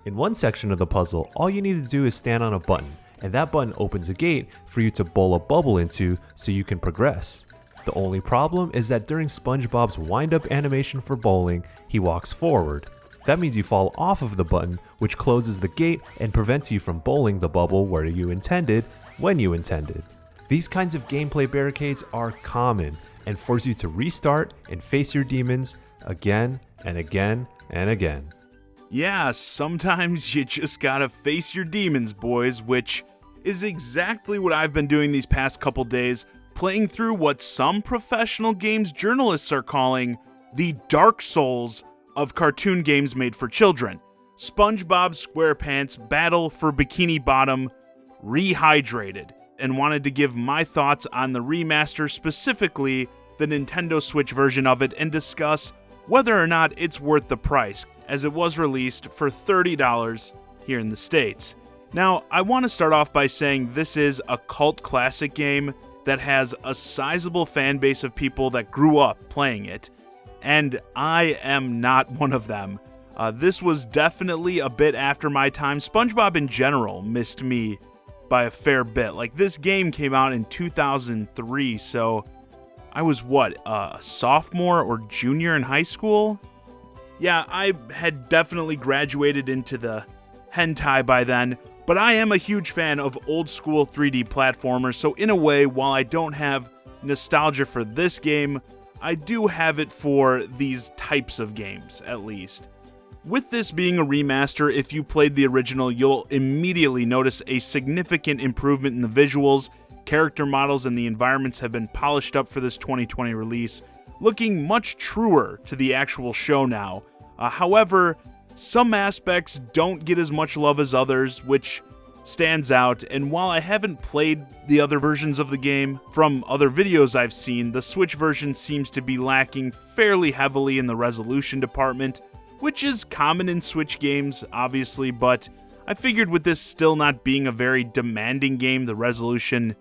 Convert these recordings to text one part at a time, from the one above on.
In one section of the puzzle, all you need to do is stand on a button, and that button opens a gate for you to bowl a bubble into so you can progress. The only problem is that during SpongeBob's wind-up animation for bowling, he walks forward. That means you fall off of the button, which closes the gate and prevents you from bowling the bubble where you intended, when you intended. These kinds of gameplay barricades are common and force you to restart and face your demons again and again and again. Yeah, sometimes you just gotta face your demons, boys, which is exactly what I've been doing these past couple days, playing through what some professional games journalists are calling the Dark Souls of cartoon games made for children. SpongeBob SquarePants Battle for Bikini Bottom Rehydrated, and wanted to give my thoughts on the remaster, specifically the Nintendo Switch version of it, and discuss whether or not it's worth the price, as it was released for $30 here in the States. Now, I want to start off by saying this is a cult classic game that has a sizable fan base of people that grew up playing it, and I am not one of them. This was definitely a bit after my time. SpongeBob in general missed me by a fair bit. Like, this game came out in 2003, so I was a sophomore or junior in high school? Yeah, I had definitely graduated into the hentai by then, but I am a huge fan of old school 3D platformers, so in a way, while I don't have nostalgia for this game, I do have it for these types of games, at least. With this being a remaster, if you played the original, you'll immediately notice a significant improvement in the visuals. Character models and the environments have been polished up for this 2020 release, looking much truer to the actual show now. However, some aspects don't get as much love as others, which stands out, and while I haven't played the other versions of the game, from other videos I've seen, the Switch version seems to be lacking fairly heavily in the resolution department, which is common in Switch games, obviously, but I figured with this still not being a very demanding game, the resolution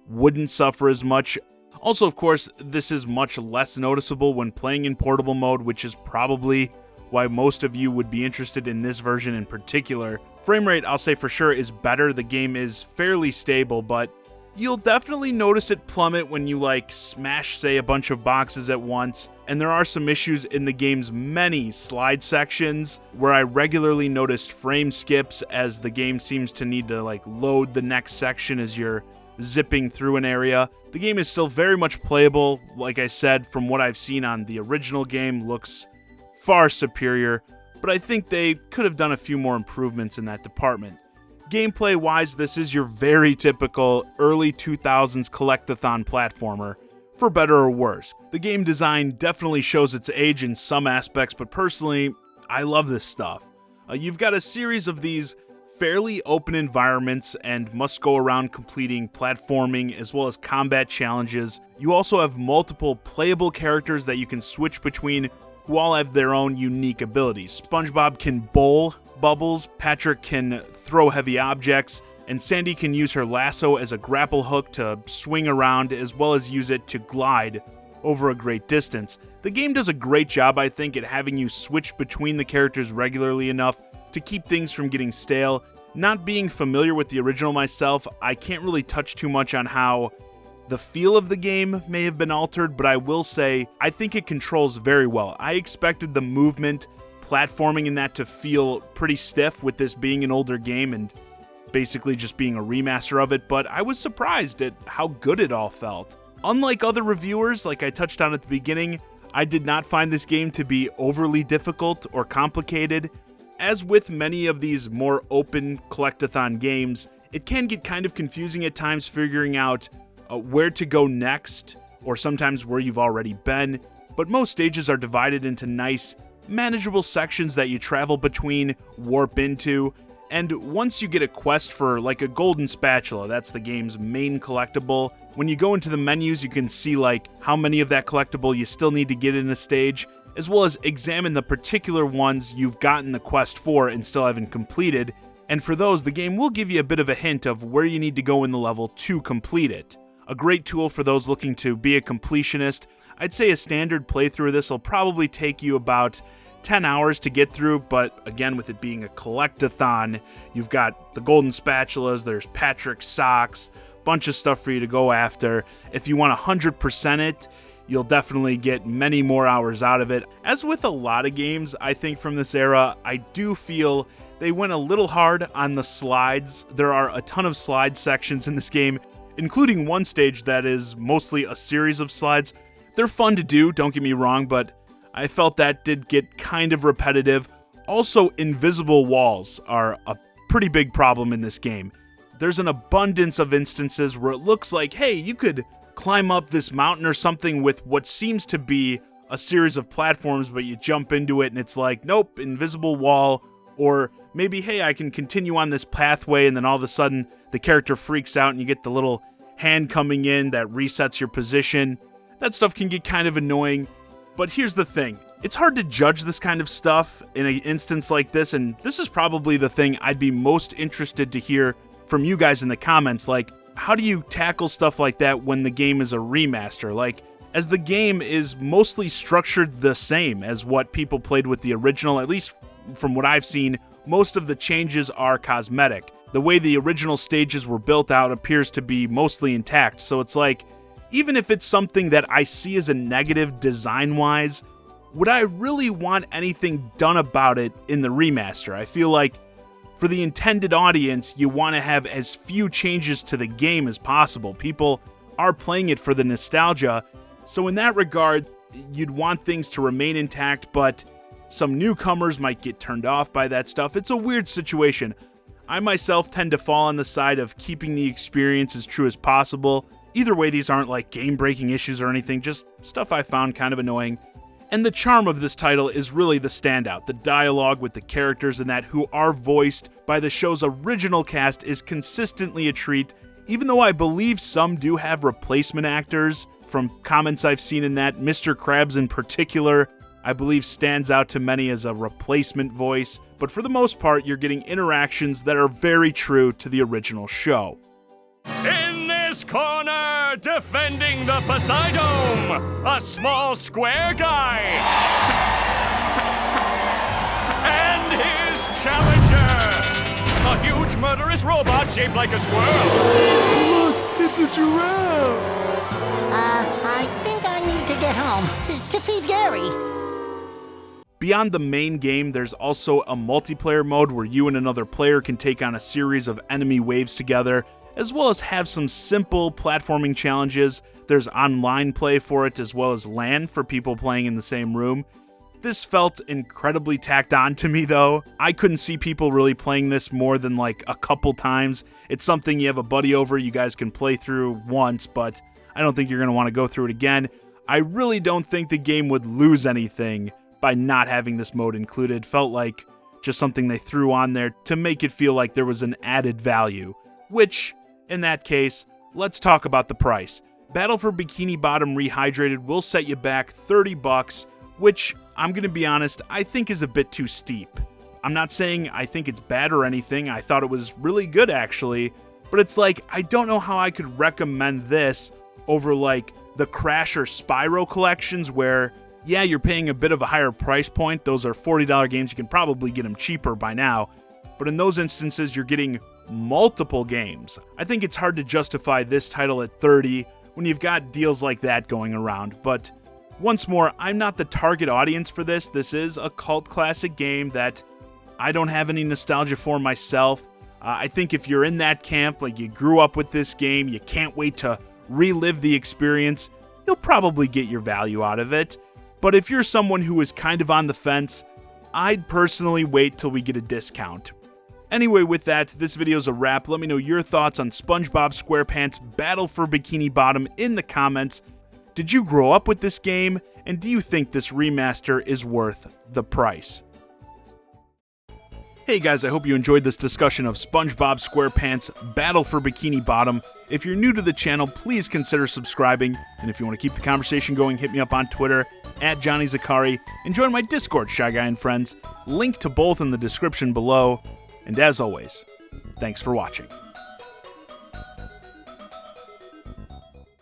wouldn't suffer as much. Also, of course, this is much less noticeable when playing in portable mode, which is probably why most of you would be interested in this version in particular. Frame rate, I'll say for sure, is better. The game is fairly stable, but you'll definitely notice it plummet when you smash, say, a bunch of boxes at once. And there are some issues in the game's many slide sections where I regularly noticed frame skips as the game seems to need to load the next section as you're zipping through an area. The game is still very much playable. Like I said, from what I've seen on the original game, looks far superior, but I think they could have done a few more improvements in that department. Gameplay-wise, this is your very typical early 2000s collectathon platformer, for better or worse. The game design definitely shows its age in some aspects, but personally, I love this stuff. You've got a series of these fairly open environments and must go around completing platforming as well as combat challenges. You also have multiple playable characters that you can switch between, who all have their own unique abilities. SpongeBob can bowl bubbles, Patrick can throw heavy objects, and Sandy can use her lasso as a grapple hook to swing around, as well as use it to glide over a great distance. The game does a great job, I think, at having you switch between the characters regularly enough to keep things from getting stale. Not being familiar with the original myself, I can't really touch too much on how the feel of the game may have been altered, but I will say I think it controls very well. I expected the movement, platforming in that to feel pretty stiff with this being an older game and basically just being a remaster of it, but I was surprised at how good it all felt. Unlike other reviewers, like I touched on at the beginning, I did not find this game to be overly difficult or complicated. As with many of these more open collectathon games, it can get kind of confusing at times figuring out where to go next, or sometimes where you've already been, but most stages are divided into nice, manageable sections that you travel between, warp into, and once you get a quest for a golden spatula, that's the game's main collectible, when you go into the menus you can see how many of that collectible you still need to get in a stage, as well as examine the particular ones you've gotten the quest for and still haven't completed, and for those the game will give you a bit of a hint of where you need to go in the level to complete it. A great tool for those looking to be a completionist. I'd say a standard playthrough of this will probably take you about 10 hours to get through, but again, with it being a collectathon, you've got the golden spatulas, there's Patrick's socks, bunch of stuff for you to go after. If you want 100% it, you'll definitely get many more hours out of it. As with a lot of games, I think from this era, I do feel they went a little hard on the slides. There are a ton of slide sections in this game, including one stage that is mostly a series of slides. They're fun to do, don't get me wrong, but I felt that did get kind of repetitive. Also, invisible walls are a pretty big problem in this game. There's an abundance of instances where it looks like, hey, you could climb up this mountain or something with what seems to be a series of platforms, but you jump into it and it's like, nope, invisible wall. Or maybe, hey, I can continue on this pathway, and then all of a sudden the character freaks out and you get the little hand coming in that resets your position. That stuff can get kind of annoying. But here's the thing, it's hard to judge this kind of stuff in an instance like this, and this is probably the thing I'd be most interested to hear from you guys in the comments. Like, how do you tackle stuff like that when the game is a remaster? Like, as the game is mostly structured the same as what people played with the original, at least from what I've seen, most of the changes are cosmetic. The way the original stages were built out appears to be mostly intact, so it's like, even if it's something that I see as a negative design-wise, would I really want anything done about it in the remaster? I feel like for the intended audience, you want to have as few changes to the game as possible. People are playing it for the nostalgia, so in that regard, you'd want things to remain intact, but some newcomers might get turned off by that stuff. It's a weird situation. I myself tend to fall on the side of keeping the experience as true as possible. Either way, these aren't like game-breaking issues or anything, just stuff I found kind of annoying. And the charm of this title is really the standout. The dialogue with the characters in that, who are voiced by the show's original cast, is consistently a treat, even though I believe some do have replacement actors. From comments I've seen in that, Mr. Krabs in particular, I believe stands out to many as a replacement voice, but for the most part, you're getting interactions that are very true to the original show. In this corner, defending the Poseidon, a small square guy. And his challenger, a huge murderous robot shaped like a squirrel. Look, it's a giraffe. I think I need to get home to feed Gary. Beyond the main game, there's also a multiplayer mode where you and another player can take on a series of enemy waves together, as well as have some simple platforming challenges. There's online play for it, as well as LAN for people playing in the same room. This felt incredibly tacked on to me, though. I couldn't see people really playing this more than like a couple times. It's something you have a buddy over, you guys can play through once, but I don't think you're going to want to go through it again. I really don't think the game would lose anything by not having this mode included. Felt like just something they threw on there to make it feel like there was an added value, which, in that case, let's talk about the price. Battle for Bikini Bottom Rehydrated will set you back $30, which, I'm going to be honest, I think is a bit too steep. I'm not saying I think it's bad or anything, I thought it was really good actually, but it's like, I don't know how I could recommend this over like the Crash or Spyro collections where, yeah, you're paying a bit of a higher price point. Those are $40 games. You can probably get them cheaper by now. But in those instances, you're getting multiple games. I think it's hard to justify this title at $30 when you've got deals like that going around. But once more, I'm not the target audience for this. This is a cult classic game that I don't have any nostalgia for myself. I think if you're in that camp, like you grew up with this game, you can't wait to relive the experience, you'll probably get your value out of it. But if you're someone who is kind of on the fence, I'd personally wait till we get a discount. Anyway, with that, this video's a wrap. Let me know your thoughts on SpongeBob SquarePants Battle for Bikini Bottom in the comments. Did you grow up with this game? And do you think this remaster is worth the price? Hey guys, I hope you enjoyed this discussion of SpongeBob SquarePants Battle for Bikini Bottom. If you're new to the channel, please consider subscribing. And if you want to keep the conversation going, hit me up on Twitter @JohnnyZakari, and join my Discord, ChiGuy and Friends. Link to both in the description below. And as always, thanks for watching.